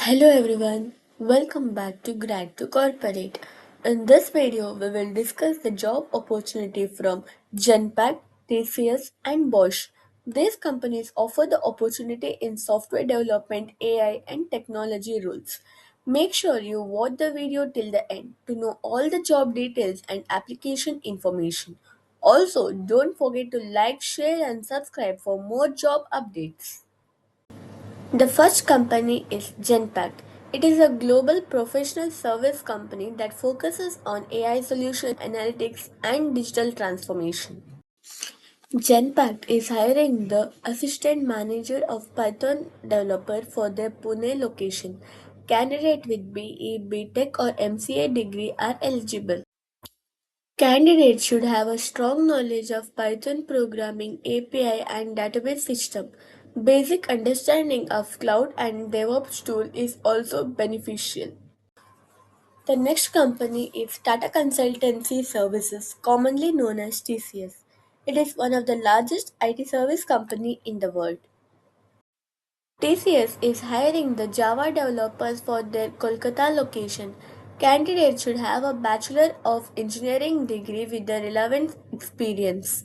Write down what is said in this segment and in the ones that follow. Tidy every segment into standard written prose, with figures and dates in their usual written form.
Hello everyone, welcome back to Grad2Corporate. In this video, we will discuss the job opportunity from Genpact, TCS, and Bosch. These companies offer the opportunity in software development, AI, and technology roles. Make sure you watch the video till the end to know all the job details and application information. Also, don't forget to like, share, and subscribe for more job updates. The first company is Genpact. It is a global professional service company that focuses on AI solution analytics and digital transformation. Genpact is hiring the assistant manager of Python developer for their Pune location. Candidates with BE, BTech or MCA degree are eligible. Candidates should have a strong knowledge of Python programming, API, and database system. Basic understanding of cloud and DevOps tool is also beneficial. The next company is Tata Consultancy Services, commonly known as TCS. It is one of the largest IT service company in the world. TCS is hiring the Java developers for their Kolkata location. Candidates should have a Bachelor of Engineering degree with the relevant experience.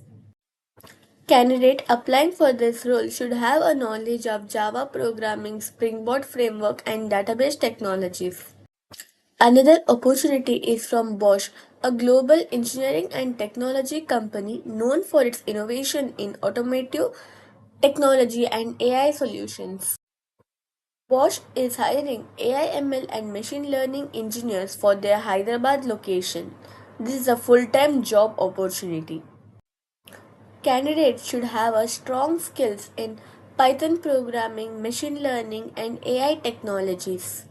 Candidate applying for this role should have a knowledge of Java programming, Springboard framework, and database technologies. Another opportunity is from Bosch, a global engineering and technology company known for its innovation in automotive technology and AI solutions. Bosch is hiring AI/ML and machine learning engineers for their Hyderabad location. This is a full-time job opportunity. Candidates should have a strong skills in Python programming, machine learning, and AI technologies.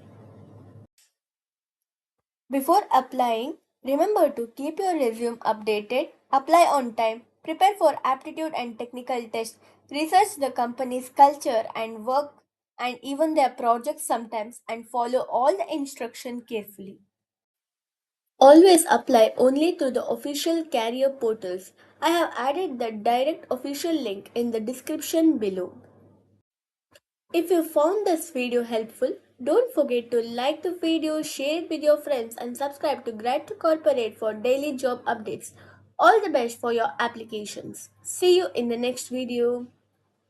Before applying, remember to keep your resume updated, apply on time, prepare for aptitude and technical tests, research the company's culture and work and even their projects sometimes, and follow all the instruction carefully. Always apply only to the official career portals. I have added the direct official link in the description below. If you found this video helpful, don't forget to like the video, share it with your friends, and subscribe to Grad2Corporate for daily job updates. All the best for your applications. See you in the next video.